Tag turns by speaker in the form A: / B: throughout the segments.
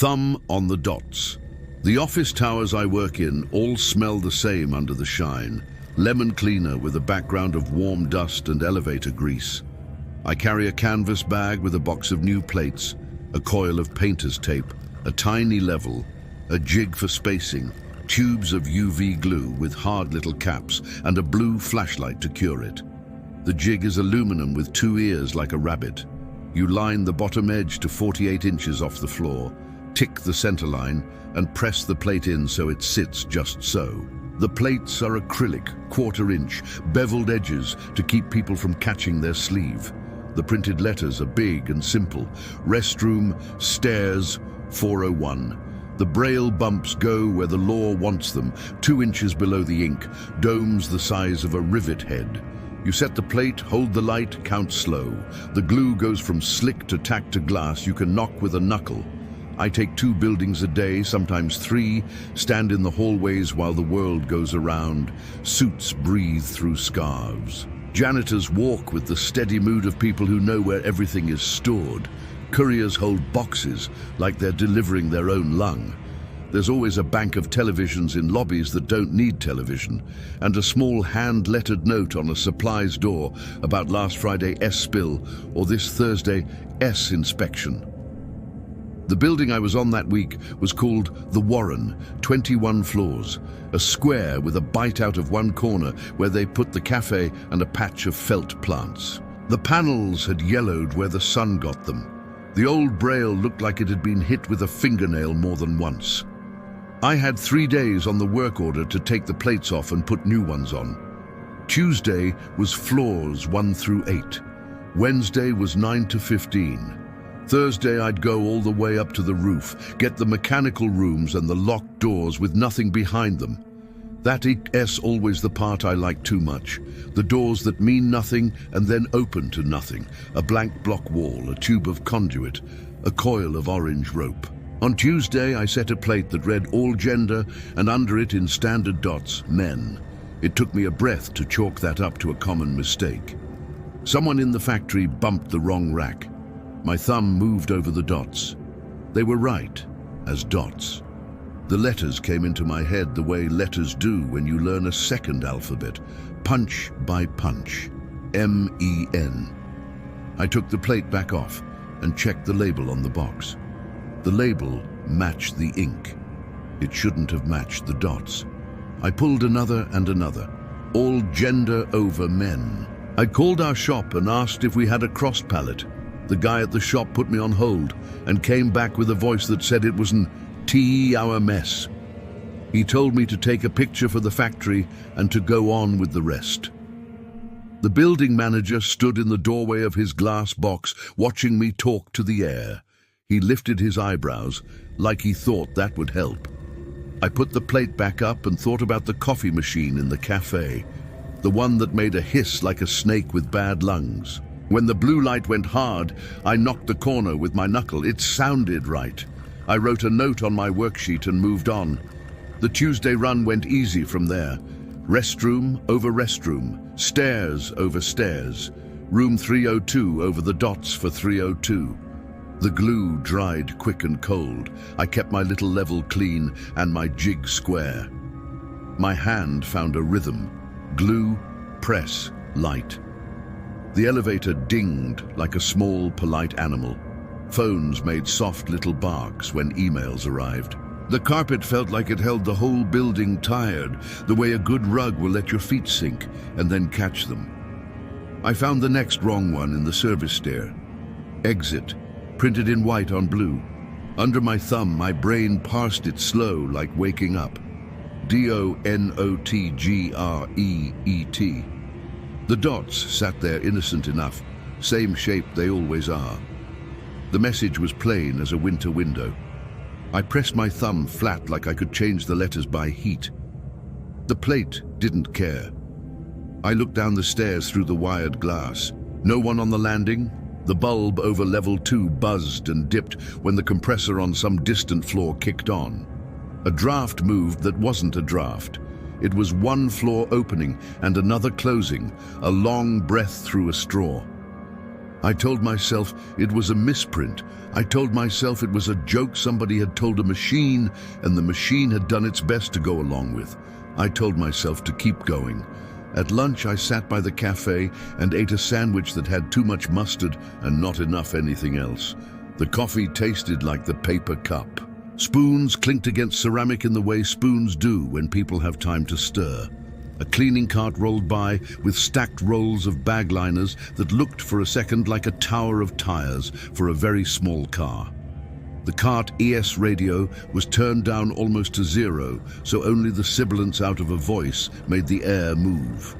A: Thumb on the dots. The office towers I work in all smell the same under the shine. Lemon cleaner with a background of warm dust and elevator grease. I carry a canvas bag with a box of new plates, a coil of painter's tape, a tiny level, a jig for spacing, tubes of UV glue with hard little caps, and a blue flashlight to cure it. The jig is aluminum with 2 ears like a rabbit. You line the bottom edge to 48 inches off the floor, tick the center line, and press the plate in so it sits just so. The plates are acrylic, 1/4 inch, beveled edges to keep people from catching their sleeve. The printed letters are big and simple. Restroom, stairs, 401. The braille bumps go where the law wants them, 2 inches below the ink, domes the size of a rivet head. You set the plate, hold the light, count slow. The glue goes from slick to tack to glass. You can knock with a knuckle. I take 2 buildings a day, sometimes 3, stand in the hallways while the world goes around. Suits breathe through scarves. Janitors walk with the steady mood of people who know where everything is stored. Couriers hold boxes like they're delivering their own lung. There's always a bank of televisions in lobbies that don't need television, and a small hand-lettered note on a supplies door about last Friday S spill or this Thursday S inspection. The building I was on that week was called The Warren, 21 floors, a square with a bite out of one corner where they put the cafe and a patch of felt plants. The panels had yellowed where the sun got them. The old braille looked like it had been hit with a fingernail more than once. I had 3 days on the work order to take the plates off and put new ones on. Tuesday was floors 1 through 8. Wednesday was 9 to 15. Thursday I'd go all the way up to the roof, get the mechanical rooms and the locked doors with nothing behind them. That is always the part I like too much. The doors that mean nothing and then open to nothing. A blank block wall, a tube of conduit, a coil of orange rope. On Tuesday, I set a plate that read all gender and under it in standard dots, men. It took me a breath to chalk that up to a common mistake. Someone in the factory bumped the wrong rack. My thumb moved over the dots. They were right, as dots. The letters came into my head the way letters do when you learn a second alphabet, punch by punch, M-E-N. I took the plate back off and checked the label on the box. The label matched the ink. It shouldn't have matched the dots. I pulled another and another, all gender over men. I called our shop and asked if we had a cross pallet. The guy at the shop put me on hold and came back with a voice that said it was an our mess. He told me to take a picture for the factory and to go on with the rest. The building manager stood in the doorway of his glass box watching me talk to the air. He lifted his eyebrows like he thought that would help. I put the plate back up and thought about the coffee machine in the cafe, the one that made a hiss like a snake with bad lungs. When the blue light went hard, I knocked the corner with my knuckle. It sounded right. I wrote a note on my worksheet and moved on. The Tuesday run went easy from there. Restroom over restroom, stairs over stairs, room 302 over the dots for 302. The glue dried quick and cold. I kept my little level clean and my jig square. My hand found a rhythm. Glue, press, light. The elevator dinged like a small, polite animal. Phones made soft little barks when emails arrived. The carpet felt like it held the whole building tired, the way a good rug will let your feet sink and then catch them. I found the next wrong one in the service stair. Exit, printed in white on blue. Under my thumb, my brain parsed it slow, like waking up. D-O-N-O-T-G-R-E-E-T. The dots sat there innocent enough, same shape they always are. The message was plain as a winter window. I pressed my thumb flat like I could change the letters by heat. The plate didn't care. I looked down the stairs through the wired glass. No one on the landing. The bulb over level 2 buzzed and dipped when the compressor on some distant floor kicked on. A draft moved that wasn't a draft. It was one floor opening and another closing, a long breath through a straw. I told myself it was a misprint. I told myself it was a joke somebody had told a machine and the machine had done its best to go along with. I told myself to keep going. At lunch, I sat by the cafe and ate a sandwich that had too much mustard and not enough anything else. The coffee tasted like the paper cup. Spoons clinked against ceramic in the way spoons do when people have time to stir. A cleaning cart rolled by with stacked rolls of bag liners that looked for a second like a tower of tires for a very small car. The cart ES radio was turned down almost to zero, so only the sibilance out of a voice made the air move.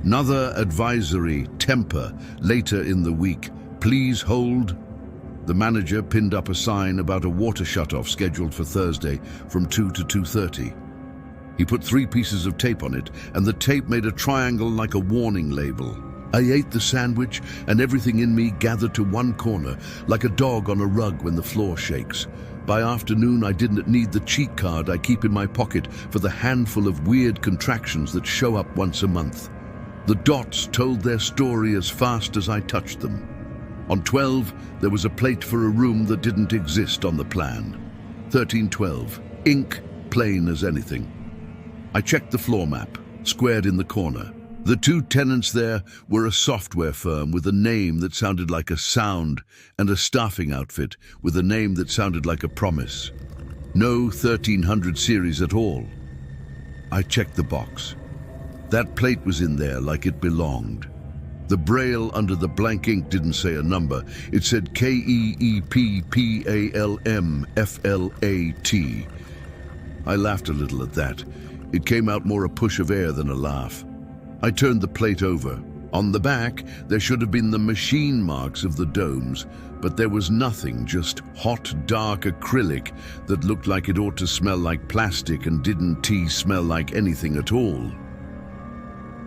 A: Another advisory, temper, later in the week. Please hold. The manager pinned up a sign about a water shutoff scheduled for Thursday from 2 to 2:30. He put 3 pieces of tape on it, and the tape made a triangle like a warning label. I ate the sandwich, and everything in me gathered to one corner, like a dog on a rug when the floor shakes. By afternoon, I didn't need the cheat card I keep in my pocket for the handful of weird contractions that show up once a month. The dots told their story as fast as I touched them. On 12, there was a plate for a room that didn't exist on the plan. 1312, ink, plain as anything. I checked the floor map, squared in the corner. The 2 tenants there were a software firm with a name that sounded like a sound and a staffing outfit with a name that sounded like a promise. No 1300 series at all. I checked the box. That plate was in there like it belonged. The braille under the blank ink didn't say a number. It said KEEPPALMFLAT. I laughed a little at that. It came out more a push of air than a laugh. I turned the plate over. On the back, there should have been the machine marks of the domes, but there was nothing, just hot, dark acrylic that looked like it ought to smell like plastic and didn't smell like anything at all.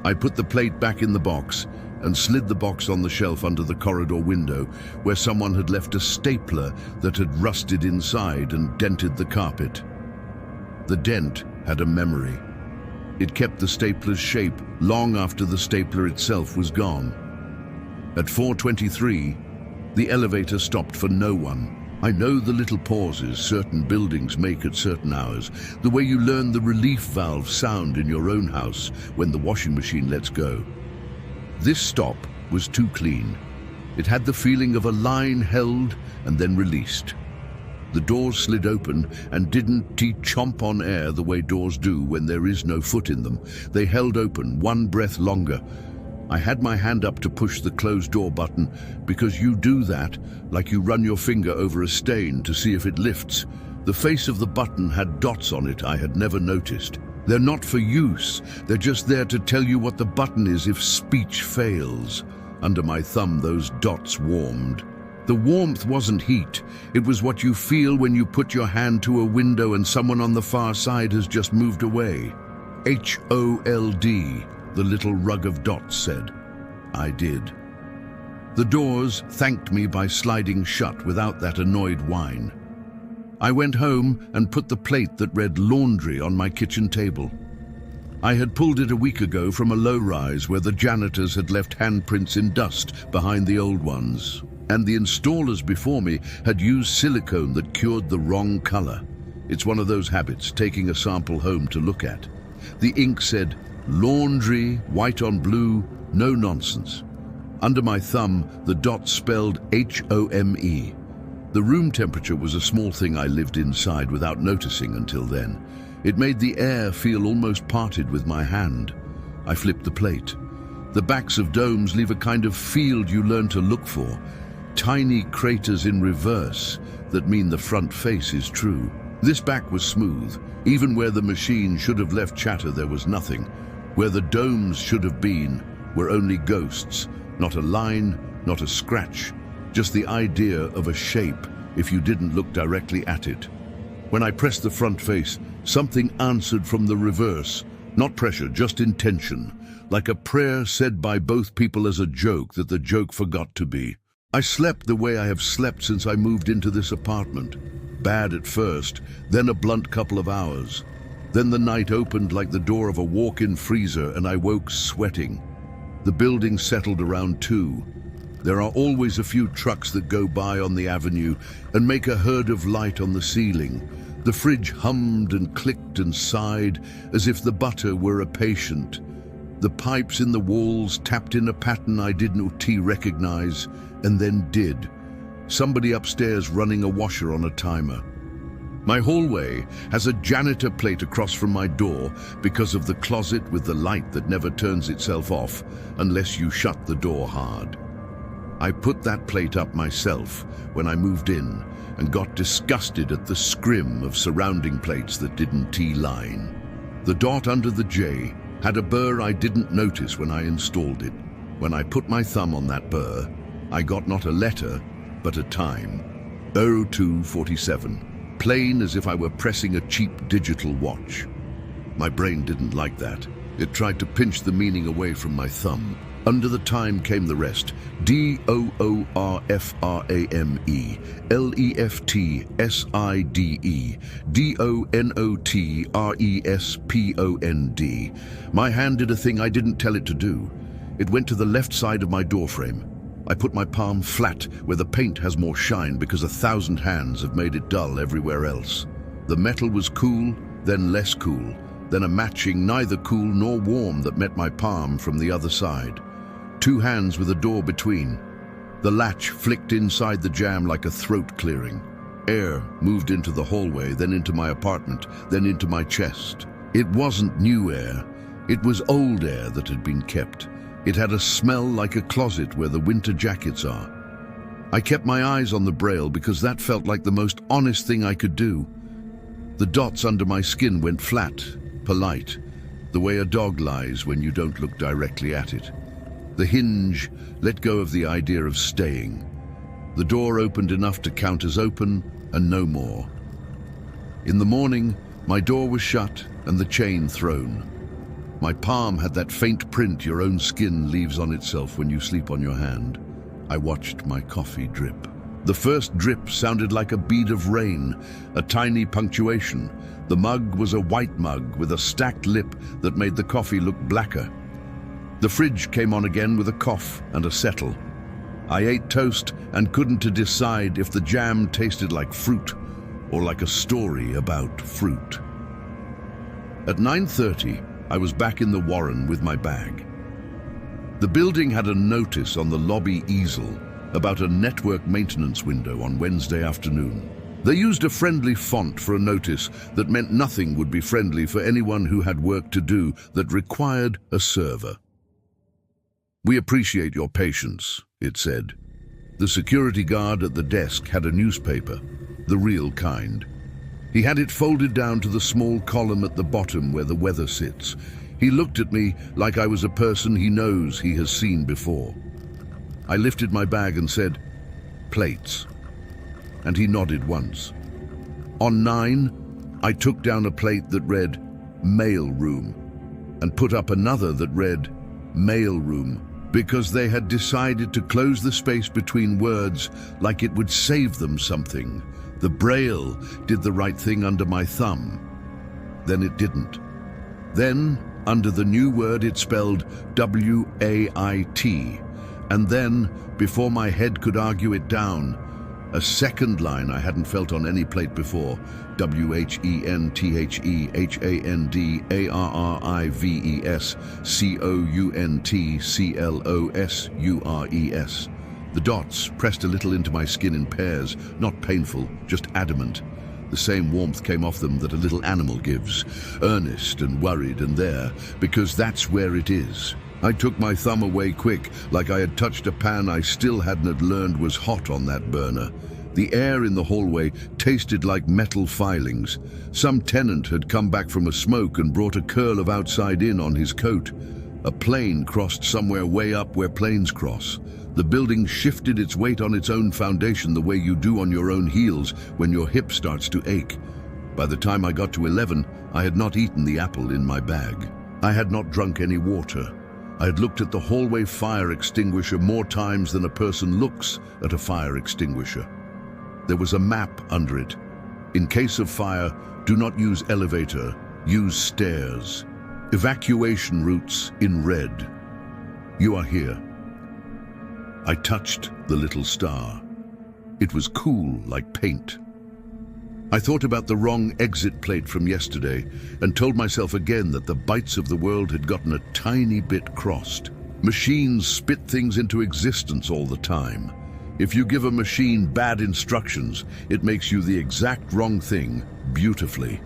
A: I put the plate back in the box and slid the box on the shelf under the corridor window where someone had left a stapler that had rusted inside and dented the carpet. The dent had a memory. It kept the stapler's shape long after the stapler itself was gone. At 4:23, the elevator stopped for no one. I know the little pauses certain buildings make at certain hours, the way you learn the relief valve sound in your own house when the washing machine lets go. This stop was too clean. It had the feeling of a line held and then released. The doors slid open and didn't chomp on air the way doors do when there is no foot in them. They held open one breath longer. I had my hand up to push the closed door button because you do that like you run your finger over a stain to see if it lifts. The face of the button had dots on it I had never noticed. They're not for use. They're just there to tell you what the button is if speech fails. Under my thumb, those dots warmed. The warmth wasn't heat. It was what you feel when you put your hand to a window and someone on the far side has just moved away. HOLD, the little rug of dots said. I did. The doors thanked me by sliding shut without that annoyed whine. I went home and put the plate that read laundry on my kitchen table. I had pulled it a week ago from a low-rise where the janitors had left handprints in dust behind the old ones, and the installers before me had used silicone that cured the wrong color. It's one of those habits, taking a sample home to look at. The ink said, laundry, white on blue, no nonsense. Under my thumb, the dots spelled HOME. The room temperature was a small thing I lived inside without noticing until then. It made the air feel almost parted with my hand. I flipped the plate. The backs of domes leave a kind of field you learn to look for. Tiny craters in reverse that mean the front face is true. This back was smooth. Even where the machine should have left chatter, there was nothing. Where the domes should have been were only ghosts. Not a line, not a scratch. Just the idea of a shape if you didn't look directly at it. When I pressed the front face, something answered from the reverse. Not pressure, just intention. Like a prayer said by both people as a joke that the joke forgot to be. I slept the way I have slept since I moved into this apartment. Bad at first, then a blunt couple of hours. Then the night opened like the door of a walk-in freezer and I woke sweating. The building settled around 2. There are always a few trucks that go by on the avenue and make a herd of light on the ceiling. The fridge hummed and clicked and sighed as if the butter were a patient. The pipes in the walls tapped in a pattern I didn't recognize, and then did. Somebody upstairs running a washer on a timer. My hallway has a janitor plate across from my door because of the closet with the light that never turns itself off unless you shut the door hard. I put that plate up myself when I moved in and got disgusted at the scrim of surrounding plates that didn't T-line. The dot under the J had a burr I didn't notice when I installed it. When I put my thumb on that burr, I got not a letter, but a time. 02:47. Plain as if I were pressing a cheap digital watch. My brain didn't like that. It tried to pinch the meaning away from my thumb. Under the time came the rest. DOORFRAME, LEFTSIDE, DONOTRESPOND. My hand did a thing I didn't tell it to do. It went to the left side of my doorframe. I put my palm flat where the paint has more shine because 1,000 hands have made it dull everywhere else. The metal was cool, then less cool, then a matching neither cool nor warm that met my palm from the other side. 2 hands with a door between. The latch flicked inside the jam like a throat clearing. Air moved into the hallway, then into my apartment, then into my chest. It wasn't new air. It was old air that had been kept. It had a smell like a closet where the winter jackets are. I kept my eyes on the braille because that felt like the most honest thing I could do. The dots under my skin went flat, polite, the way a dog lies when you don't look directly at it. The hinge let go of the idea of staying. The door opened enough to count as open and no more. In the morning, my door was shut and the chain thrown. My palm had that faint print your own skin leaves on itself when you sleep on your hand. I watched my coffee drip. The first drip sounded like a bead of rain, a tiny punctuation. The mug was a white mug with a stacked lip that made the coffee look blacker. The fridge came on again with a cough and a settle. I ate toast and couldn't decide if the jam tasted like fruit or like a story about fruit. At 9:30, I was back in the Warren with my bag. The building had a notice on the lobby easel about a network maintenance window on Wednesday afternoon. They used a friendly font for a notice that meant nothing would be friendly for anyone who had work to do that required a server. "We appreciate your patience," it said. The security guard at the desk had a newspaper, the real kind. He had it folded down to the small column at the bottom where the weather sits. He looked at me like I was a person he knows he has seen before. I lifted my bag and said, "Plates." And he nodded once. On 9, I took down a plate that read, "Mail Room," and put up another that read, "Mail Room," because they had decided to close the space between words like it would save them something. The braille did the right thing under my thumb. Then it didn't. Then, under the new word, it spelled WAIT. And then, before my head could argue it down, a second line I hadn't felt on any plate before, WHENTHEARRIVES The dots pressed a little into my skin in pairs, not painful, just adamant. The same warmth came off them that a little animal gives, earnest and worried and there, because that's where it is. I took my thumb away quick, like I had touched a pan I still hadn't learned was hot on that burner. The air in the hallway tasted like metal filings. Some tenant had come back from a smoke and brought a curl of outside in on his coat. A plane crossed somewhere way up where planes cross. The building shifted its weight on its own foundation the way you do on your own heels when your hip starts to ache. By the time I got to 11, I had not eaten the apple in my bag. I had not drunk any water. I had looked at the hallway fire extinguisher more times than a person looks at a fire extinguisher. There was a map under it. In case of fire, do not use elevator, use stairs. Evacuation routes in red. You are here. I touched the little star. It was cool like paint. I thought about the wrong exit plate from yesterday and told myself again that the bites of the world had gotten a tiny bit crossed. Machines spit things into existence all the time. If you give a machine bad instructions, it makes you the exact wrong thing beautifully.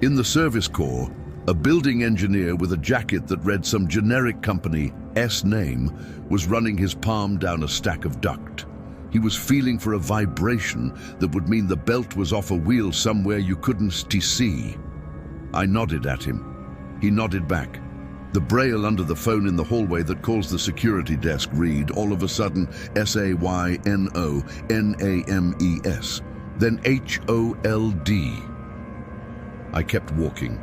A: In the service corps, a building engineer with a jacket that read some generic company S name was running his palm down a stack of duct. He was feeling for a vibration that would mean the belt was off a wheel somewhere you couldn't see. I nodded at him. He nodded back. The braille under the phone in the hallway that calls the security desk read all of a sudden SAYNONAMES, then HOLD. I kept walking.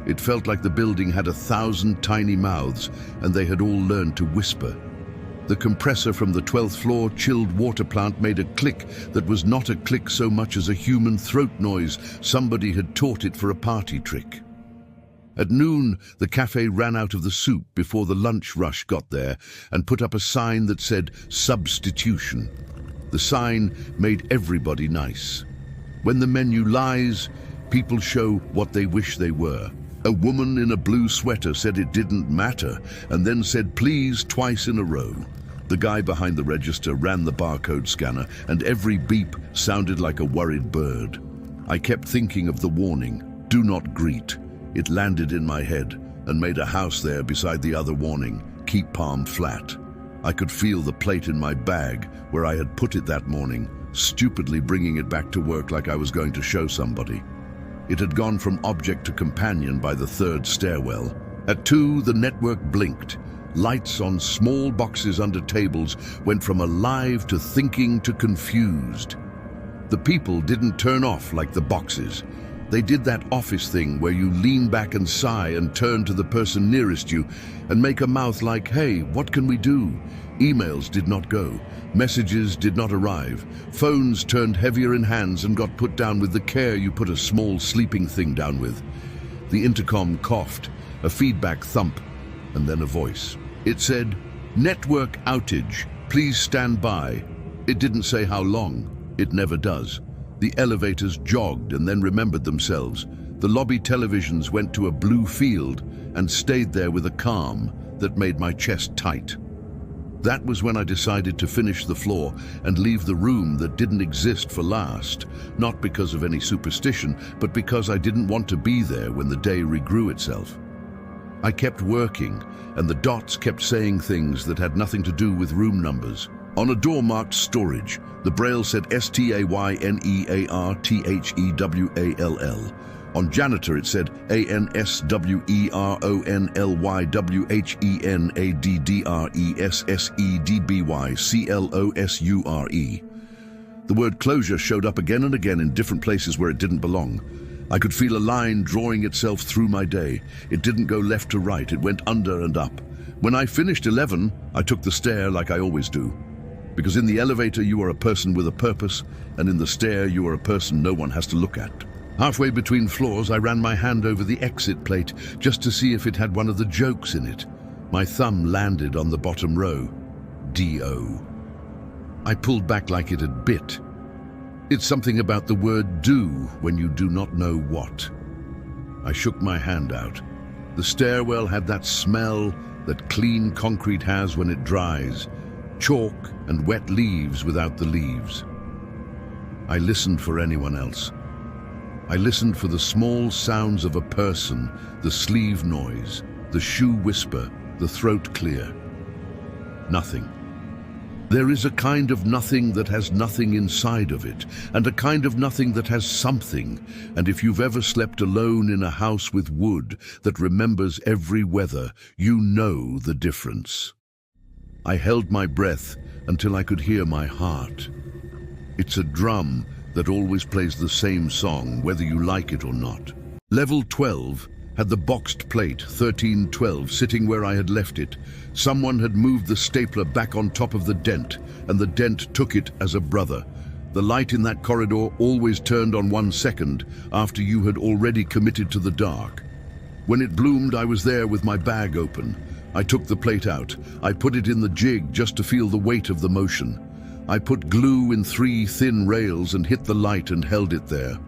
A: It felt like the building had 1,000 tiny mouths and they had all learned to whisper. The compressor from the 12th floor chilled water plant made a click that was not a click so much as a human throat noise. Somebody had taught it for a party trick. At noon, the cafe ran out of the soup before the lunch rush got there and put up a sign that said substitution. The sign made everybody nice. When the menu lies, people show what they wish they were. A woman in a blue sweater said it didn't matter and then said please twice in a row. The guy behind the register ran the barcode scanner and every beep sounded like a worried bird. I kept thinking of the warning, do not greet. It landed in my head and made a house there beside the other warning, keep palm flat. I could feel the plate in my bag where I had put it that morning, stupidly bringing it back to work like I was going to show somebody. It had gone from object to companion by the 3rd stairwell. At 2, the network blinked. Lights on small boxes under tables went from alive to thinking to confused. The people didn't turn off like the boxes. They did that office thing where you lean back and sigh and turn to the person nearest you and make a mouth like, hey, what can we do? Emails did not go. Messages did not arrive. Phones turned heavier in hands and got put down with the care you put a small sleeping thing down with. The intercom coughed, a feedback thump, and then a voice. It said, network outage, please stand by. It didn't say how long. It never does. The elevators jogged and then remembered themselves. The lobby televisions went to a blue field and stayed there with a calm that made my chest tight. That was when I decided to finish the floor and leave the room that didn't exist for last, not because of any superstition, but because I didn't want to be there when the day regrew itself. I kept working, and the dots kept saying things that had nothing to do with room numbers. On a door marked storage, the braille said STAYNERTHEWALL. On janitor it said ANSWERONLYWHENADDRESSEDBYCLOSURE. The word closure showed up again and again in different places where it didn't belong. I could feel a line drawing itself through my day. It didn't go left to right, it went under and up. When I finished 11, I took the stair like I always do. Because in the elevator you are a person with a purpose, and in the stair you are a person no one has to look at. Halfway between floors I ran my hand over the exit plate just to see if it had one of the jokes in it. My thumb landed on the bottom row. D-O. I pulled back like it had bit. It's something about the word do when you do not know what. I shook my hand out. The stairwell had that smell that clean concrete has when it dries. Chalk and wet leaves without the leaves. I listened for anyone else. I listened for the small sounds of a person, the sleeve noise, the shoe whisper, the throat clear. Nothing. There is a kind of nothing that has nothing inside of it, and a kind of nothing that has something, and if you've ever slept alone in a house with wood that remembers every weather, you know the difference. I held my breath until I could hear my heart. It's a drum that always plays the same song, whether you like it or not. Level 12 had the boxed plate 1312 sitting where I had left it. Someone had moved the stapler back on top of the dent, and the dent took it as a brother. The light in that corridor always turned on 1 second after you had already committed to the dark. When it bloomed, I was there with my bag open. I took the plate out. I put it in the jig just to feel the weight of the motion. I put glue in 3 thin rails and hit the light and held it there.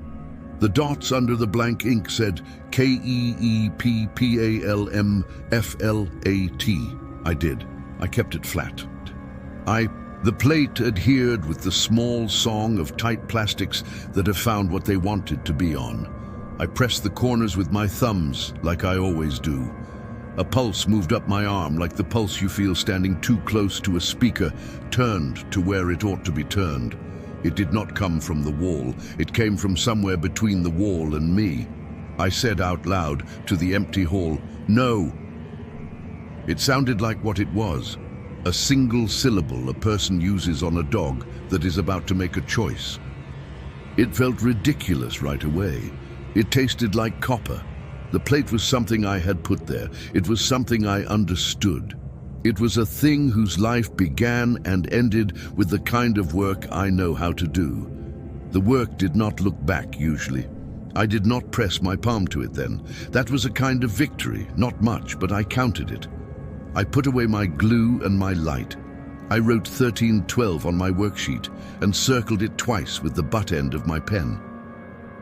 A: The dots under the blank ink said KEEPPALMFLAT. I did. I kept it flat. The plate adhered with the small song of tight plastics that have found what they wanted to be on. I pressed the corners with my thumbs, like I always do. A pulse moved up my arm, like the pulse you feel standing too close to a speaker, turned to where it ought to be turned. It did not come from the wall. It came from somewhere between the wall and me. I said out loud to the empty hall, "No." It sounded like what it was. A single syllable a person uses on a dog that is about to make a choice. It felt ridiculous right away. It tasted like copper. The plate was something I had put there. It was something I understood. It was a thing whose life began and ended with the kind of work I know how to do. The work did not look back, usually. I did not press my palm to it then. That was a kind of victory, not much, but I counted it. I put away my glue and my light. I wrote 1312 on my worksheet and circled it twice with the butt end of my pen.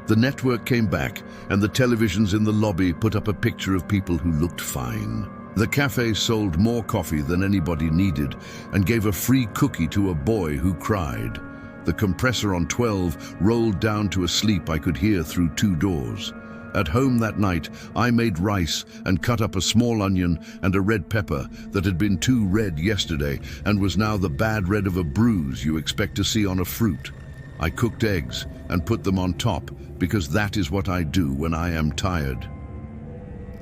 A: The network came back, and the televisions in the lobby put up a picture of people who looked fine. The cafe sold more coffee than anybody needed and gave a free cookie to a boy who cried. The compressor on 12 rolled down to a sleep I could hear through 2 doors. At home that night, I made rice and cut up a small onion and a red pepper that had been too red yesterday and was now the bad red of a bruise you expect to see on a fruit. I cooked eggs and put them on top because that is what I do when I am tired.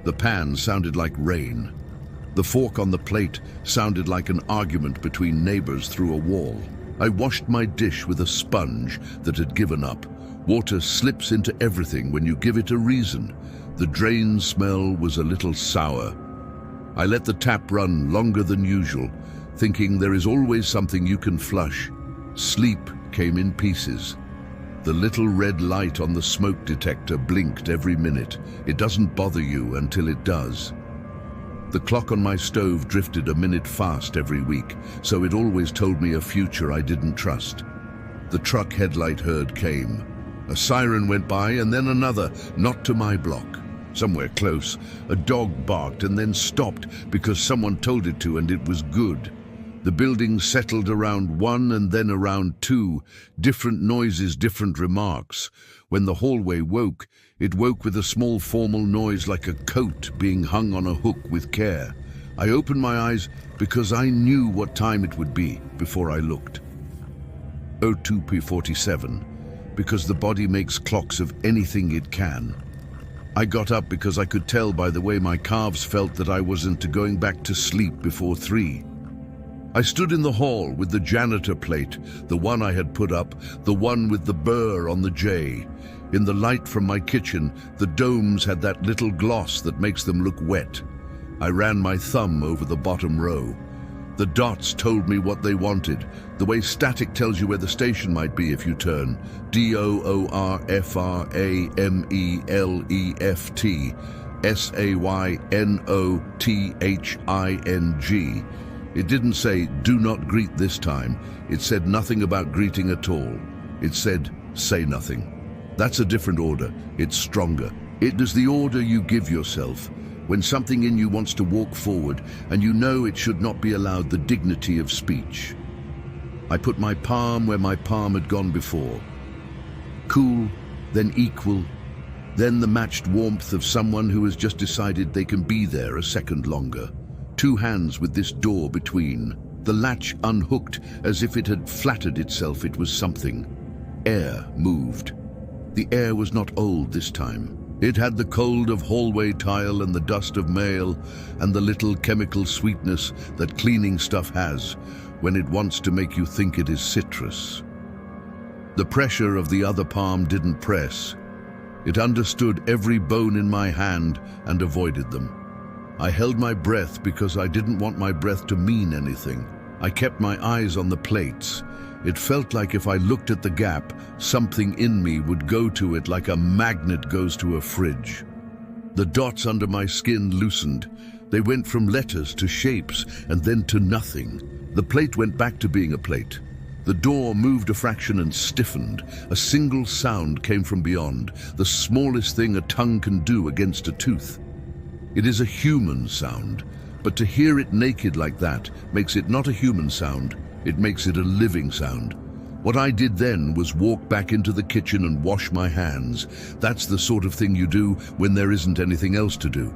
A: The pan sounded like rain. The fork on the plate sounded like an argument between neighbors through a wall. I washed my dish with a sponge that had given up. Water slips into everything when you give it a reason. The drain smell was a little sour. I let the tap run longer than usual, thinking there is always something you can flush. Sleep came in pieces. The little red light on the smoke detector blinked every minute. It doesn't bother you until it does. The clock on my stove drifted a minute fast every week, so it always told me a future I didn't trust. The truck headlight herd came. A siren went by and then another, not to my block. Somewhere close, a dog barked and then stopped because someone told it to, and it was good. The building settled around 1 and then around 2. Different noises, different remarks. When the hallway woke, it woke with a small formal noise like a coat being hung on a hook with care. I opened my eyes because I knew what time it would be before I looked. 02p47, because the body makes clocks of anything it can. I got up because I could tell by the way my calves felt that I wasn't going back to sleep before 3. I stood in the hall with the janitor plate, the one I had put up, the one with the burr on the J. In the light from my kitchen, the domes had that little gloss that makes them look wet. I ran my thumb over the bottom row. The dots told me what they wanted, the way static tells you where the station might be if you turn. DOORFRAMELEFT, SAYNOTHING. It didn't say, "Do not greet this time." It said nothing about greeting at all. It said, "Say nothing." That's a different order. It's stronger. It is the order you give yourself when something in you wants to walk forward and you know it should not be allowed the dignity of speech. I put my palm where my palm had gone before. Cool, then equal, then the matched warmth of someone who has just decided they can be there a second longer. 2 hands with this door between. The latch unhooked as if it had flattered itself it was something. Air moved. The air was not old this time. It had the cold of hallway tile and the dust of mail and the little chemical sweetness that cleaning stuff has when it wants to make you think it is citrus. The pressure of the other palm didn't press. It understood every bone in my hand and avoided them. I held my breath because I didn't want my breath to mean anything. I kept my eyes on the plates. It felt like if I looked at the gap, something in me would go to it like a magnet goes to a fridge. The dots under my skin loosened. They went from letters to shapes and then to nothing. The plate went back to being a plate. The door moved a fraction and stiffened. A single sound came from beyond, the smallest thing a tongue can do against a tooth. It is a human sound, but to hear it naked like that makes it not a human sound, it makes it a living sound. What I did then was walk back into the kitchen and wash my hands. That's the sort of thing you do when there isn't anything else to do.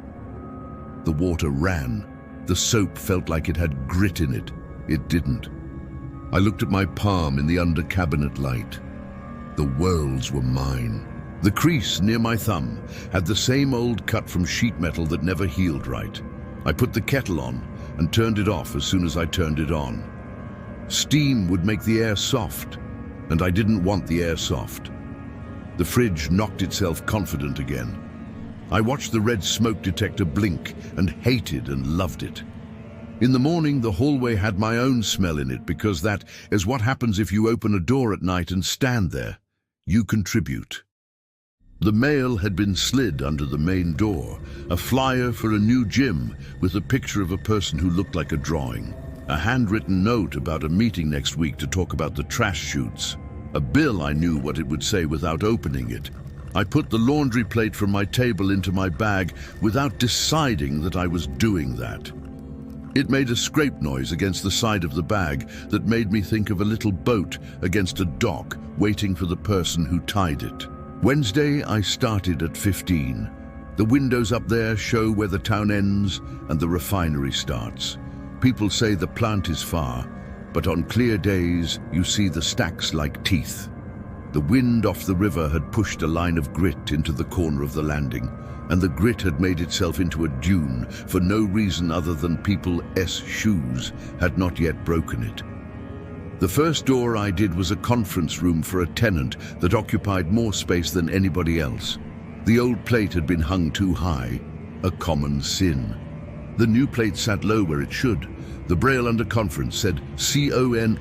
A: The water ran. The soap felt like it had grit in it. It didn't. I looked at my palm in the under-cabinet light. The worlds were mine. The crease near my thumb had the same old cut from sheet metal that never healed right. I put the kettle on and turned it off as soon as I turned it on. Steam would make the air soft, and I didn't want the air soft. The fridge knocked itself confident again. I watched the red smoke detector blink and hated and loved it. In the morning, the hallway had my own smell in it because that is what happens if you open a door at night and stand there. You contribute. The mail had been slid under the main door, a flyer for a new gym with a picture of a person who looked like a drawing, a handwritten note about a meeting next week to talk about the trash chutes, a bill I knew what it would say without opening it. I put the laundry plate from my table into my bag without deciding that I was doing that. It made a scrape noise against the side of the bag that made me think of a little boat against a dock waiting for the person who tied it. Wednesday, I started at 15. The windows up there show where the town ends and the refinery starts. People say the plant is far, but on clear days, you see the stacks like teeth. The wind off the river had pushed a line of grit into the corner of the landing, and the grit had made itself into a dune for no reason other than people's shoes had not yet broken it. The first door I did was a conference room for a tenant that occupied more space than anybody else. The old plate had been hung too high, a common sin. The new plate sat low where it should. The braille under conference said CONFERENCE.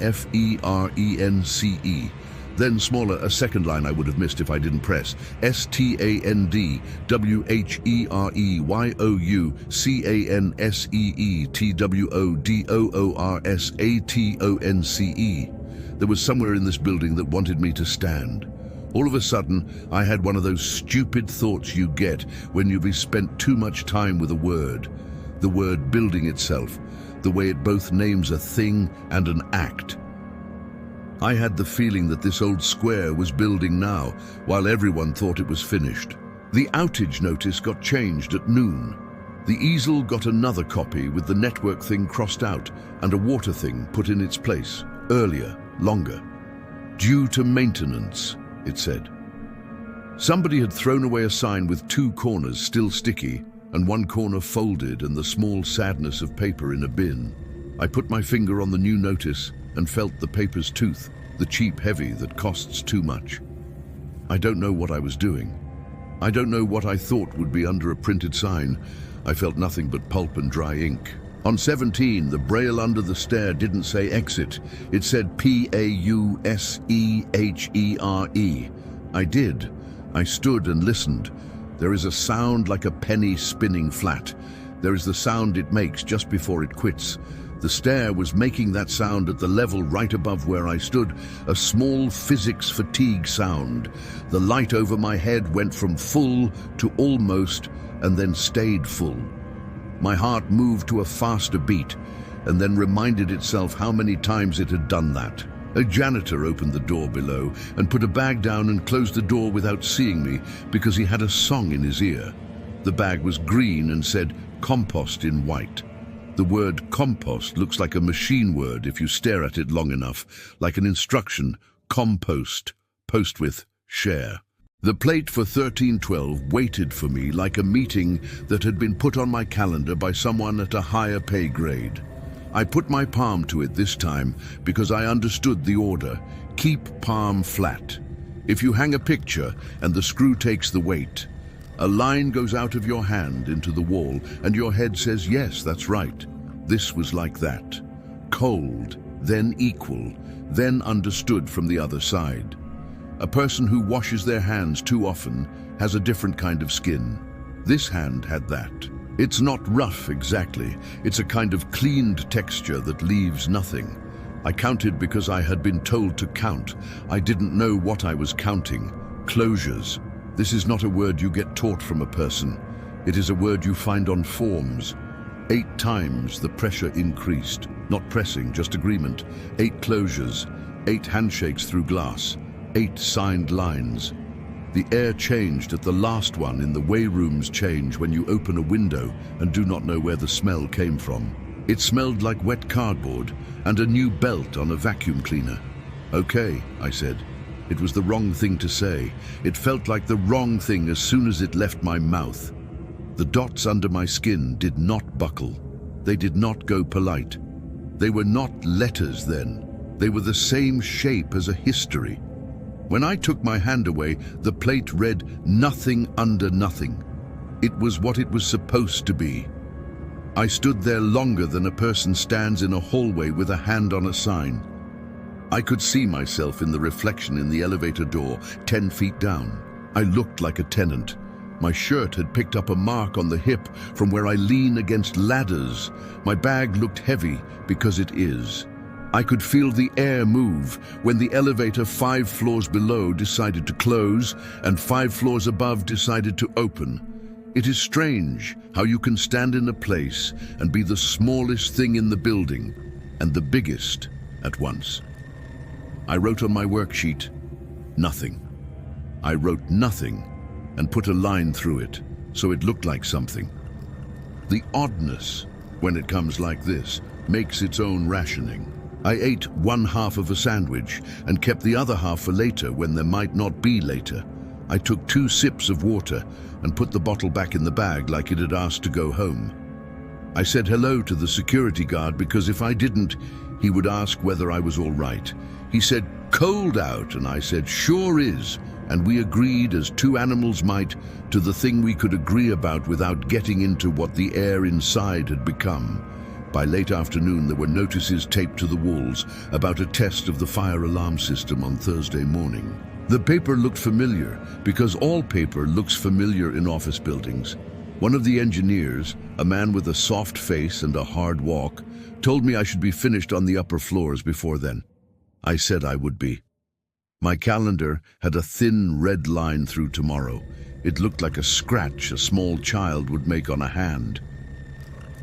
A: Then smaller, a second line I would have missed if I didn't press. STANDWHERECANCETWODORSATONCE. There was somewhere in this building that wanted me to stand. All of a sudden, I had one of those stupid thoughts you get when you've spent too much time with a word. The word building itself, the way it both names a thing and an act. I had the feeling that this old square was building now, while everyone thought it was finished. The outage notice got changed at noon. The easel got another copy with the network thing crossed out and a water thing put in its place, earlier, longer. Due to maintenance, it said. Somebody had thrown away a sign with two corners still sticky and one corner folded and the small sadness of paper in a bin. I put my finger on the new notice and felt the paper's tooth, the cheap heavy that costs too much. I don't know what I was doing. I don't know what I thought would be under a printed sign. I felt nothing but pulp and dry ink. On 17, the braille under the stair didn't say exit. It said PAUSEHERE. I did. I stood and listened. There is a sound like a penny spinning flat. There is the sound it makes just before it quits. The stair was making that sound at the level right above where I stood, a small physics fatigue sound. The light over my head went from full to almost and then stayed full. My heart moved to a faster beat and then reminded itself how many times it had done that. A janitor opened the door below and put a bag down and closed the door without seeing me because he had a song in his ear. The bag was green and said compost in white. The word compost looks like a machine word if you stare at it long enough, like an instruction, compost, post with, share. The plate for 1312 waited for me like a meeting that had been put on my calendar by someone at a higher pay grade. I put my palm to it this time because I understood the order. Keep palm flat. If you hang a picture and the screw takes the weight, a line goes out of your hand into the wall and your head says, yes, that's right. This was like that. Cold, then equal, then understood from the other side. A person who washes their hands too often has a different kind of skin. This hand had that. It's not rough exactly. It's a kind of cleaned texture that leaves nothing. I counted because I had been told to count. I didn't know what I was counting. Closures. This is not a word you get taught from a person. It is a word you find on forms. 8 times the pressure increased. Not pressing, just agreement. 8 closures. 8 handshakes through glass. 8 signed lines. The air changed at the last one in the way rooms change when you open a window and do not know where the smell came from. It smelled like wet cardboard and a new belt on a vacuum cleaner. Okay, I said. It was the wrong thing to say. It felt like the wrong thing as soon as it left my mouth. The dots under my skin did not buckle. They did not go polite. They were not letters then. They were the same shape as a history. When I took my hand away, the plate read nothing under nothing. It was what it was supposed to be. I stood there longer than a person stands in a hallway with a hand on a sign. I could see myself in the reflection in the elevator door, 10 feet down. I looked like a tenant. My shirt had picked up a mark on the hip from where I lean against ladders. My bag looked heavy because it is. I could feel the air move when the elevator 5 floors below decided to close and 5 floors above decided to open. It is strange how you can stand in a place and be the smallest thing in the building and the biggest at once. I wrote on my worksheet, nothing. I wrote nothing and put a line through it so it looked like something. The oddness, when it comes like this, makes its own rationing. I ate 1/2 of a sandwich and kept the other half for later when there might not be later. I took 2 sips of water and put the bottle back in the bag like it had asked to go home. I said hello to the security guard because if I didn't, he would ask whether I was all right. He said, "Cold out," and I said, "Sure is," and we agreed as 2 animals might to the thing we could agree about without getting into what the air inside had become. By late afternoon, there were notices taped to the walls about a test of the fire alarm system on Thursday morning. The paper looked familiar because all paper looks familiar in office buildings. One of the engineers, a man with a soft face and a hard walk, told me I should be finished on the upper floors before then. I said I would be. My calendar had a thin red line through tomorrow. It looked like a scratch a small child would make on a hand.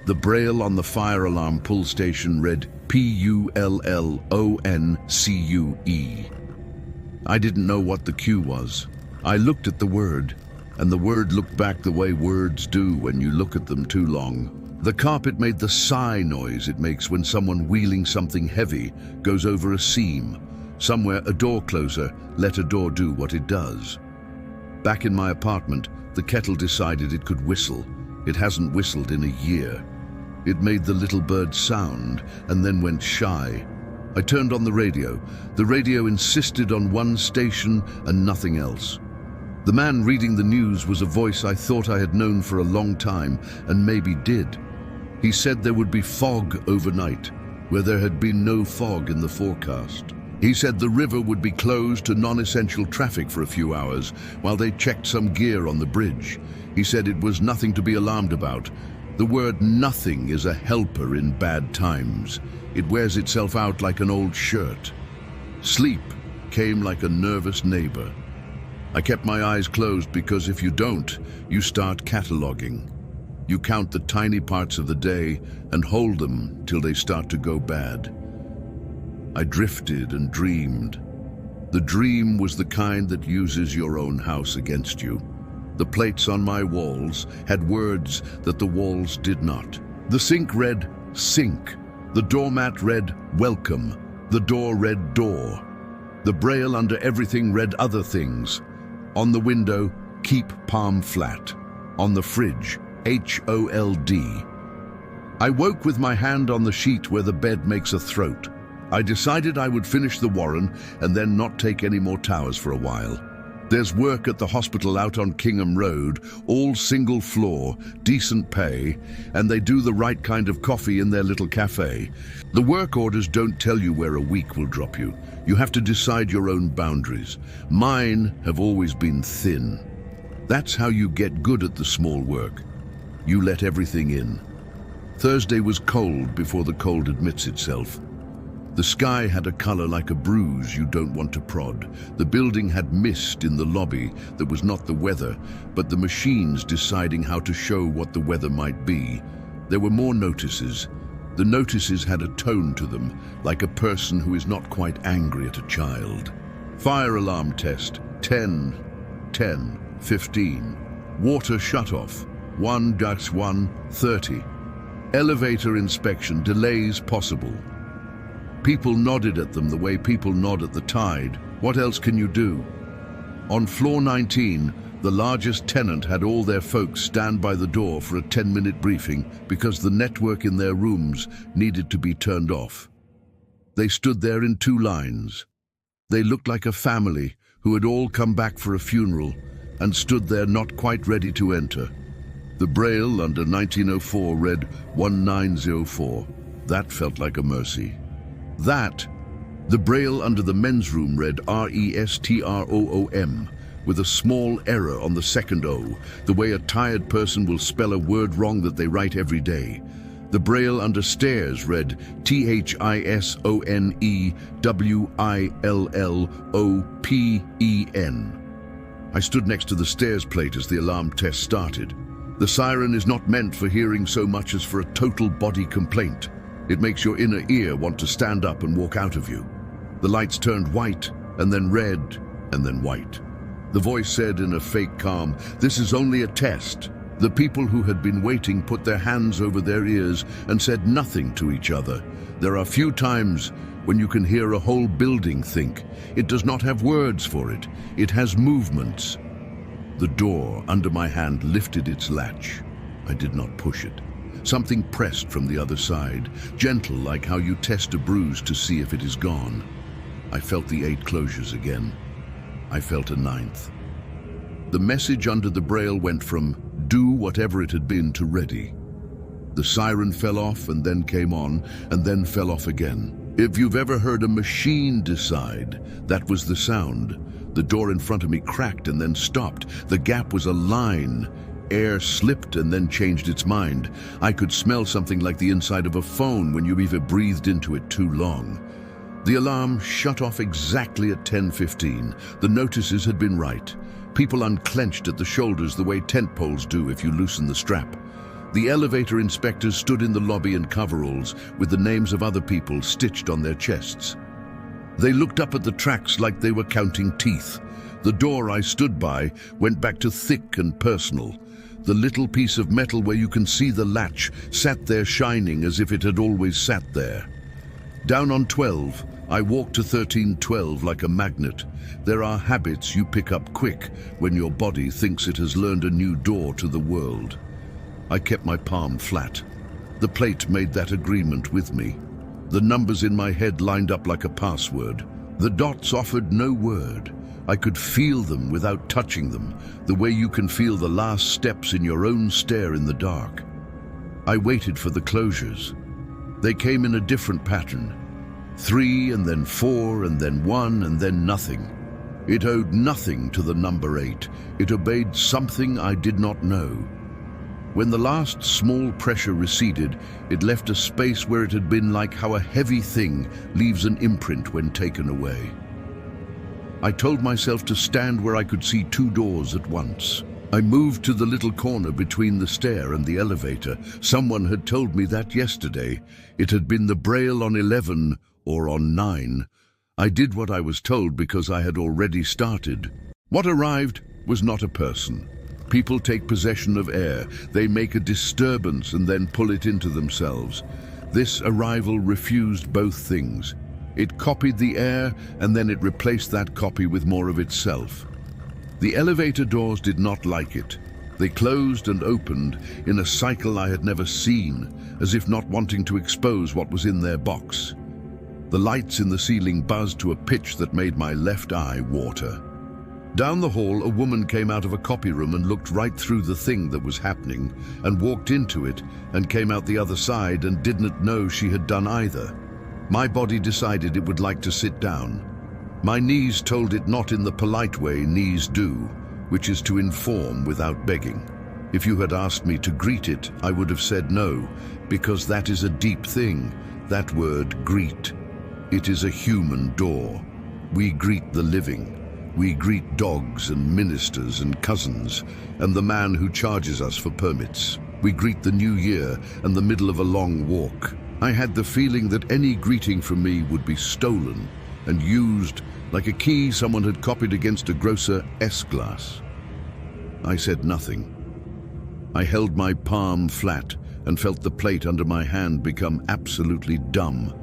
A: The braille on the fire alarm pull station read PULLONCUE. I didn't know what the Q was. I looked at the word, and the word looked back the way words do when you look at them too long. The carpet made the sigh noise it makes when someone wheeling something heavy goes over a seam. Somewhere a door closer let a door do what it does. Back in my apartment, the kettle decided it could whistle. It hasn't whistled in a year. It made the little bird sound and then went shy. I turned on the radio. The radio insisted on one station and nothing else. The man reading the news was a voice I thought I had known for a long time and maybe did. He said there would be fog overnight, where there had been no fog in the forecast. He said the river would be closed to non-essential traffic for a few hours while they checked some gear on the bridge. He said it was nothing to be alarmed about. The word nothing is a helper in bad times. It wears itself out like an old shirt. Sleep came like a nervous neighbor. I kept my eyes closed because if you don't, you start cataloging. You count the tiny parts of the day and hold them till they start to go bad. I drifted and dreamed. The dream was the kind that uses your own house against you. The plates on my walls had words that the walls did not. The sink read, sink. The doormat read, welcome. The door read, door. The braille under everything read other things. On the window, keep palm flat. On the fridge, HOLD. I woke with my hand on the sheet where the bed makes a throat. I decided I would finish the Warren and then not take any more towers for a while. There's work at the hospital out on Kingham Road, all single floor, decent pay, and they do the right kind of coffee in their little cafe. The work orders don't tell you where a week will drop you. You have to decide your own boundaries. Mine have always been thin. That's how you get good at the small work. You let everything in. Thursday was cold before the cold admits itself. The sky had a color like a bruise you don't want to prod. The building had mist in the lobby that was not the weather, but the machines deciding how to show what the weather might be. There were more notices. The notices had a tone to them, like a person who is not quite angry at a child. Fire alarm test, 10, 10, 15. Water shut-off, 1-1, 30. Elevator inspection, delays possible. People nodded at them the way people nod at the tide. What else can you do? On floor 19, the largest tenant had all their folks stand by the door for a 10-minute briefing because the network in their rooms needed to be turned off. They stood there in 2 lines. They looked like a family who had all come back for a funeral and stood there not quite ready to enter. The braille under 1904 read 1904. That felt like a mercy. The braille under the men's room read RESTROOM, with a small error on the second O, the way a tired person will spell a word wrong that they write every day. The braille under stairs read THISONEWILLOPEN. I stood next to the stairs plate as the alarm test started. The siren is not meant for hearing so much as for a total body complaint. It makes your inner ear want to stand up and walk out of you. The lights turned white, and then red, and then white. The voice said in a fake calm, "This is only a test." The people who had been waiting put their hands over their ears and said nothing to each other. There are few times when you can hear a whole building think. It does not have words for it. It has movements. The door under my hand lifted its latch. I did not push it. Something pressed from the other side, gentle like how you test a bruise to see if it is gone. I felt the 8 closures again. I felt a 9th. The message under the braille went from do whatever it had been to ready. The siren fell off and then came on and then fell off again. If you've ever heard a machine decide, that was the sound. The door in front of me cracked and then stopped. The gap was a line. Air slipped and then changed its mind. I could smell something like the inside of a phone when you either breathed into it too long. The alarm shut off exactly at 10:15. The notices had been right. People unclenched at the shoulders the way tent poles do if you loosen the strap. The elevator inspectors stood in the lobby in coveralls with the names of other people stitched on their chests. They looked up at the tracks like they were counting teeth. The door I stood by went back to thick and personal. The little piece of metal where you can see the latch sat there shining as if it had always sat there. Down on 12, I walked to 1312 like a magnet. There are habits you pick up quick when your body thinks it has learned a new door to the world. I kept my palm flat. The plate made that agreement with me. The numbers in my head lined up like a password. The dots offered no word. I could feel them without touching them, the way you can feel the last steps in your own stair in the dark. I waited for the closures. They came in a different pattern. 3 and then 4 and then 1 and then nothing. It owed nothing to the number 8. It obeyed something I did not know. When the last small pressure receded, it left a space where it had been like how a heavy thing leaves an imprint when taken away. I told myself to stand where I could see 2 doors at once. I moved to the little corner between the stair and the elevator. Someone had told me that yesterday. It had been the braille on 11 or on 9. I did what I was told because I had already started. What arrived was not a person. People take possession of air. They make a disturbance and then pull it into themselves. This arrival refused both things. It copied the air and then it replaced that copy with more of itself. The elevator doors did not like it. They closed and opened in a cycle I had never seen, as if not wanting to expose what was in their box. The lights in the ceiling buzzed to a pitch that made my left eye water. Down the hall, a woman came out of a copy room and looked right through the thing that was happening and walked into it and came out the other side and didn't know she had done either. My body decided it would like to sit down. My knees told it not in the polite way knees do, which is to inform without begging. If you had asked me to greet it, I would have said no, because that is a deep thing, that word greet. It is a human door. We greet the living. We greet dogs and ministers and cousins, and the man who charges us for permits. We greet the new year and the middle of a long walk. I had the feeling that any greeting from me would be stolen and used like a key someone had copied against a grocer S-glass. I said nothing. I held my palm flat and felt the plate under my hand become absolutely dumb.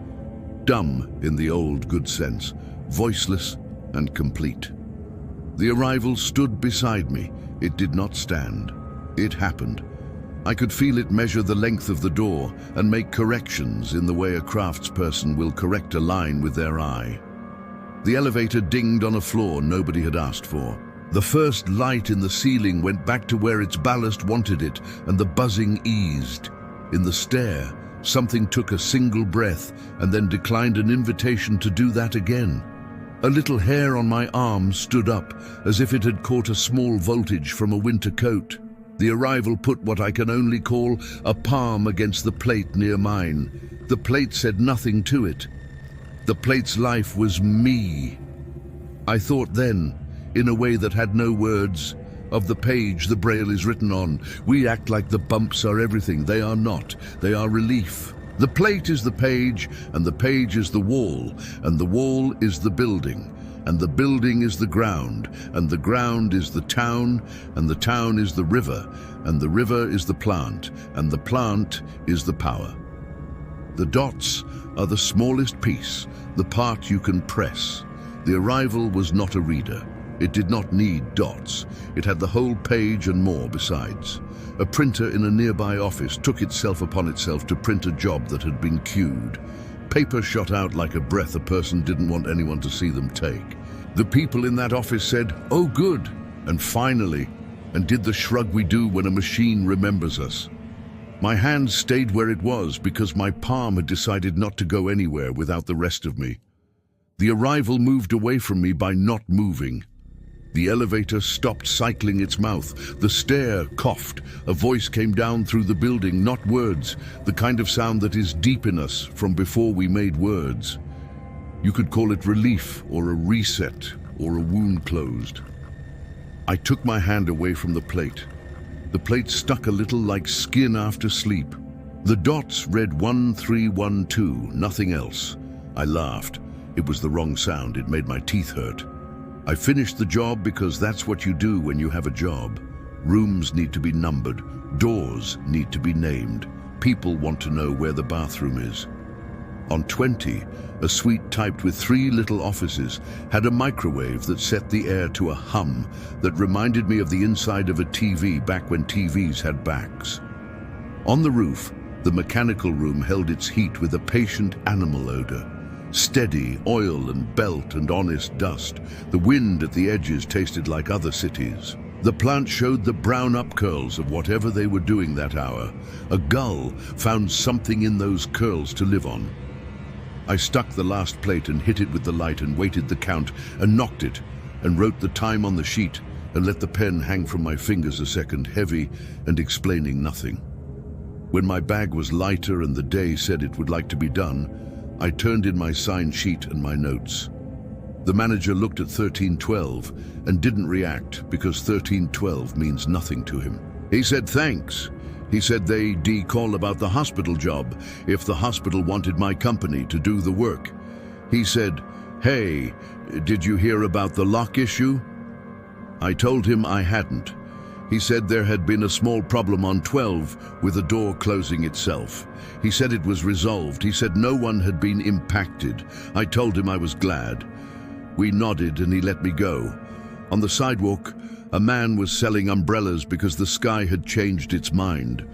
A: Dumb in the old good sense, voiceless and complete. The arrival stood beside me. It did not stand. It happened. I could feel it measure the length of the door and make corrections in the way a craftsperson will correct a line with their eye. The elevator dinged on a floor nobody had asked for. The first light in the ceiling went back to where its ballast wanted it, and the buzzing eased. In the stair, something took a single breath and then declined an invitation to do that again. A little hair on my arm stood up, as if it had caught a small voltage from a winter coat. The arrival put what I can only call a palm against the plate near mine. The plate said nothing to it. The plate's life was me. I thought then, in a way that had no words, of the page the braille is written on. We act like the bumps are everything. They are not. They are relief. The plate is the page, and the page is the wall, and the wall is the building, and the building is the ground, and the ground is the town, and the town is the river, and the river is the plant, and the plant is the power. The dots are the smallest piece, the part you can press. The arrival was not a reader. It did not need dots. It had the whole page and more besides. A printer in a nearby office took itself upon itself to print a job that had been queued. Paper shot out like a breath a person didn't want anyone to see them take. The people in that office said, "Oh, good," and finally, and did the shrug we do when a machine remembers us. My hand stayed where it was because my palm had decided not to go anywhere without the rest of me. The arrival moved away from me by not moving. The elevator stopped cycling its mouth. The stair coughed. A voice came down through the building, not words, the kind of sound that is deep in us from before we made words. You could call it relief or a reset or a wound closed. I took my hand away from the plate. The plate stuck a little like skin after sleep. The dots read 1312, nothing else. I laughed. It was the wrong sound. It made my teeth hurt. I finished the job because that's what you do when you have a job. Rooms need to be numbered. Doors need to be named. People want to know where the bathroom is. On 20, a suite typed with 3 little offices had a microwave that set the air to a hum that reminded me of the inside of a TV back when TVs had backs. On the roof, the mechanical room held its heat with a patient animal odor. Steady oil and belt and honest dust. The wind at the edges tasted like other cities. The plant showed the brown up curls of whatever they were doing that hour. A gull found something in those curls to live on. I stuck the last plate and hit it with the light and waited the count and knocked it and wrote the time on the sheet and let the pen hang from my fingers a second, heavy and explaining nothing. When my bag was lighter and the day said it would like to be done, I turned in my sign sheet and my notes. The manager looked at 1312 and didn't react because 1312 means nothing to him. He said thanks. He said they'd call about the hospital job if the hospital wanted my company to do the work. He said, "Hey, did you hear about the lock issue?" I told him I hadn't. He said there had been a small problem on 12 with the door closing itself. He said it was resolved. He said no one had been impacted. I told him I was glad. We nodded and he let me go. On the sidewalk, a man was selling umbrellas because the sky had changed its mind.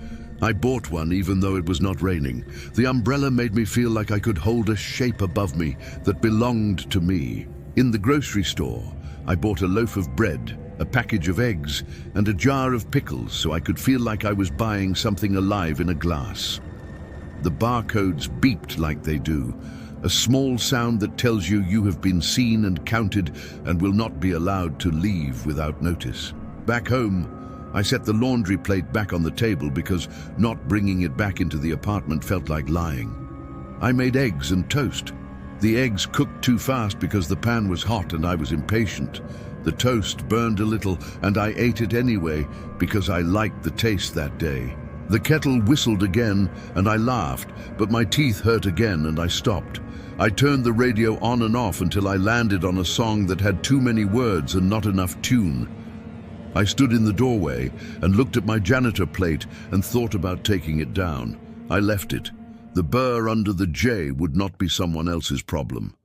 A: I bought one even though it was not raining. The umbrella made me feel like I could hold a shape above me that belonged to me. In the grocery store, I bought a loaf of bread, a package of eggs, and a jar of pickles so I could feel like I was buying something alive in a glass. The barcodes beeped like they do, a small sound that tells you you have been seen and counted and will not be allowed to leave without notice. Back home, I set the laundry plate back on the table because not bringing it back into the apartment felt like lying. I made eggs and toast. The eggs cooked too fast because the pan was hot and I was impatient. The toast burned a little and I ate it anyway because I liked the taste that day. The kettle whistled again and I laughed, but my teeth hurt again and I stopped. I turned the radio on and off until I landed on a song that had too many words and not enough tune. I stood in the doorway and looked at my janitor plate and thought about taking it down. I left it. The burr under the J would not be someone else's problem.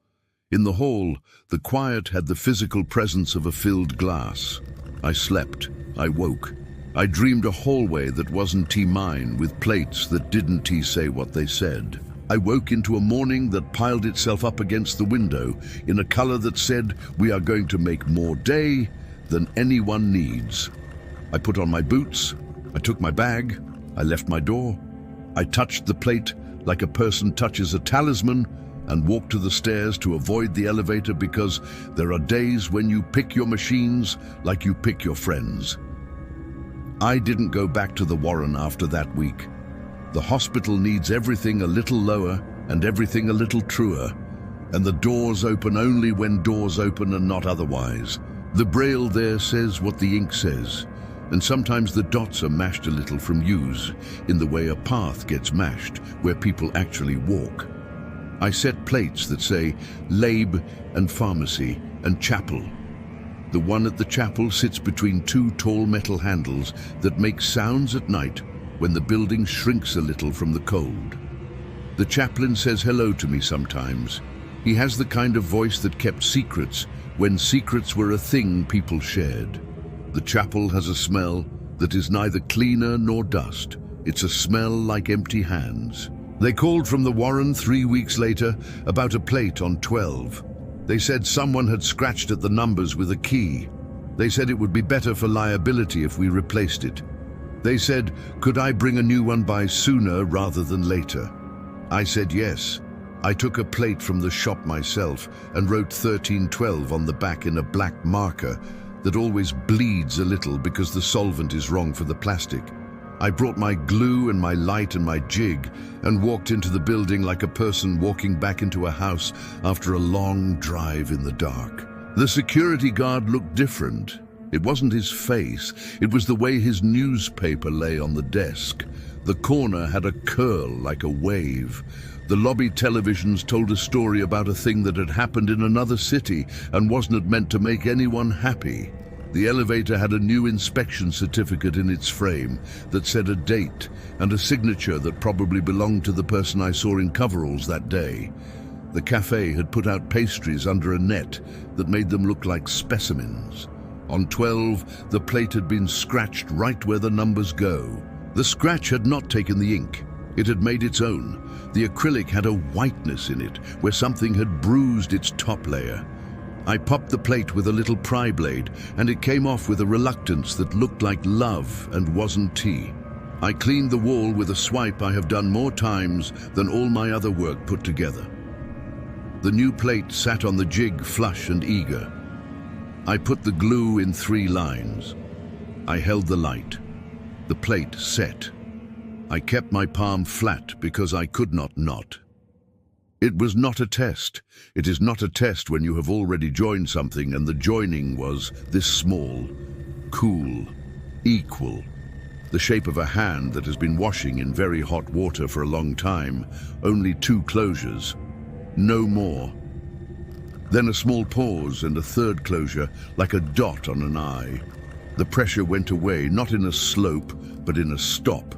A: In the hall, the quiet had the physical presence of a filled glass. I slept. I woke. I dreamed a hallway that wasn't mine, with plates that didn't say what they said. I woke into a morning that piled itself up against the window in a color that said, "We are going to make more day than anyone needs." I put on my boots, I took my bag, I left my door, I touched the plate like a person touches a talisman and walked to the stairs to avoid the elevator because there are days when you pick your machines like you pick your friends. I didn't go back to the Warren after that week. The hospital needs everything a little lower and everything a little truer, and the doors open only when doors open and not otherwise. The braille there says what the ink says, and sometimes the dots are mashed a little from use, in the way a path gets mashed where people actually walk. I set plates that say lab and pharmacy and chapel. The one at the chapel sits between two tall metal handles that make sounds at night when the building shrinks a little from the cold. The chaplain says hello to me sometimes. He has the kind of voice that kept secrets when secrets were a thing people shared. The chapel has a smell that is neither cleaner nor dust. It's a smell like empty hands. They called from the Warren 3 weeks later about a plate on 12. They said someone had scratched at the numbers with a key. They said it would be better for liability if we replaced it. They said, could I bring a new one by sooner rather than later? I said yes. I took a plate from the shop myself and wrote 1312 on the back in a black marker that always bleeds a little because the solvent is wrong for the plastic. I brought my glue and my light and my jig and walked into the building like a person walking back into a house after a long drive in the dark. The security guard looked different. It wasn't his face, it was the way his newspaper lay on the desk. The corner had a curl like a wave. The lobby televisions told a story about a thing that had happened in another city and wasn't meant to make anyone happy. The elevator had a new inspection certificate in its frame that said a date and a signature that probably belonged to the person I saw in coveralls that day. The cafe had put out pastries under a net that made them look like specimens. On 12, the plate had been scratched right where the numbers go. The scratch had not taken the ink. It had made its own. The acrylic had a whiteness in it, where something had bruised its top layer. I popped the plate with a little pry blade, and it came off with a reluctance that looked like love and wasn't tea. I cleaned the wall with a swipe I have done more times than all my other work put together. The new plate sat on the jig flush and eager. I put the glue in 3 lines. I held the light. The plate set. I kept my palm flat because I could not. It was not a test. It is not a test when you have already joined something and the joining was this small, cool, equal. The shape of a hand that has been washing in very hot water for a long time. Only 2 closures. No more. Then a small pause and a third closure, like a dot on an eye. The pressure went away, not in a slope, but in a stop.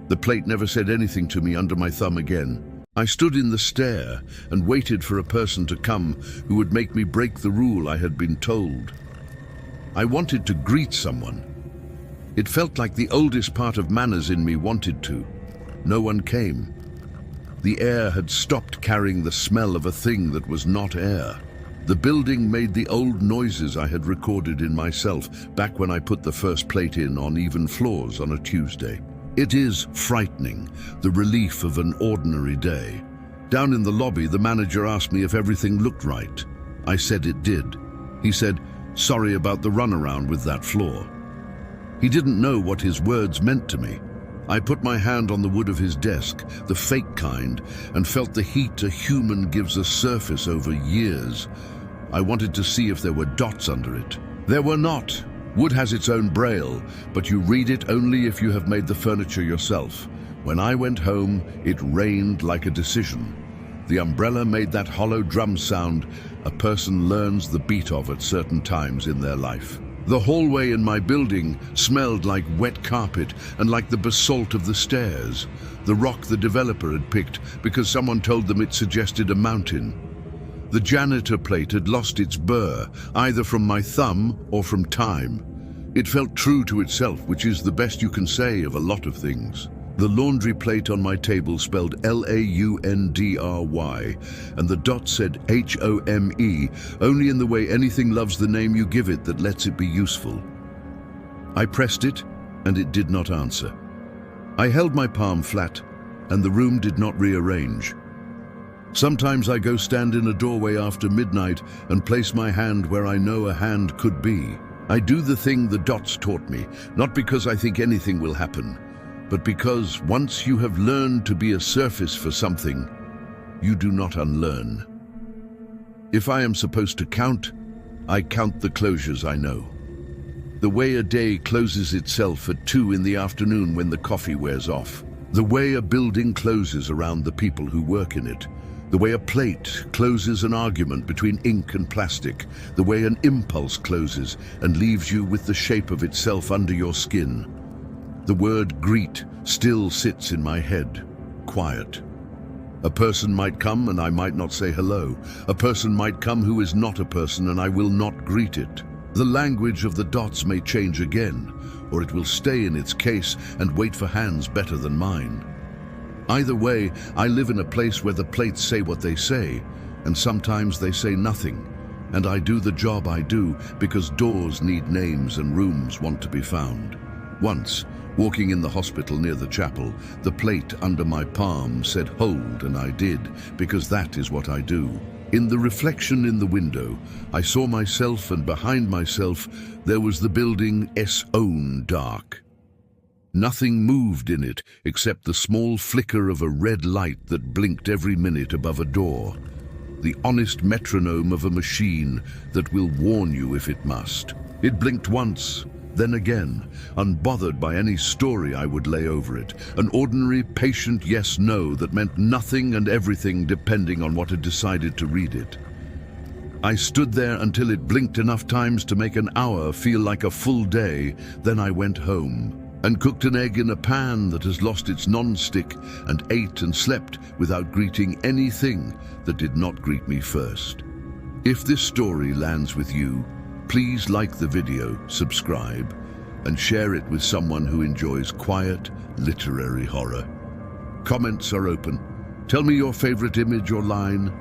A: The plate never said anything to me under my thumb again. I stood in the stair and waited for a person to come who would make me break the rule I had been told. I wanted to greet someone. It felt like the oldest part of manners in me wanted to. No one came. The air had stopped carrying the smell of a thing that was not air. The building made the old noises I had recorded in myself back when I put the first plate in on even floors on a Tuesday. It is frightening, the relief of an ordinary day. Down in the lobby, the manager asked me if everything looked right. I said it did. He said, "Sorry about the runaround with that floor." He didn't know what his words meant to me. I put my hand on the wood of his desk, the fake kind, and felt the heat a human gives a surface over years. I wanted to see if there were dots under it. There were not. Wood has its own braille, but you read it only if you have made the furniture yourself. When I went home, it rained like a decision. The umbrella made that hollow drum sound a person learns the beat of at certain times in their life. The hallway in my building smelled like wet carpet and like the basalt of the stairs, the rock the developer had picked because someone told them it suggested a mountain. The janitor plate had lost its burr, either from my thumb or from time. It felt true to itself, which is the best you can say of a lot of things. The laundry plate on my table spelled Laundry, and the dot said HOME, only in the way anything loves the name you give it that lets it be useful. I pressed it, and it did not answer. I held my palm flat, and the room did not rearrange. Sometimes I go stand in a doorway after midnight and place my hand where I know a hand could be. I do the thing the dots taught me, not because I think anything will happen, but because once you have learned to be a surface for something, you do not unlearn. If I am supposed to count, I count the closures I know. The way a day closes itself at 2 in the afternoon when the coffee wears off. The way a building closes around the people who work in it. The way a plate closes an argument between ink and plastic. The way an impulse closes and leaves you with the shape of itself under your skin. The word greet still sits in my head, quiet. A person might come and I might not say hello. A person might come who is not a person and I will not greet it. The language of the dots may change again, or it will stay in its case and wait for hands better than mine. Either way, I live in a place where the plates say what they say, and sometimes they say nothing. And I do the job I do because doors need names and rooms want to be found. Once, walking in the hospital near the chapel, the plate under my palm said hold, and I did, because that is what I do. In the reflection in the window, I saw myself, and behind myself there was the building own dark. Nothing moved in it except the small flicker of a red light that blinked every minute above a door. The honest metronome of a machine that will warn you if it must. It blinked once, then again, unbothered by any story I would lay over it. An ordinary, patient yes-no that meant nothing and everything depending on what had decided to read it. I stood there until it blinked enough times to make an hour feel like a full day. Then I went home and cooked an egg in a pan that has lost its non-stick and ate and slept without greeting anything that did not greet me first. If this story lands with you, please like the video, subscribe, and share it with someone who enjoys quiet, literary horror. Comments are open. Tell me your favorite image or line.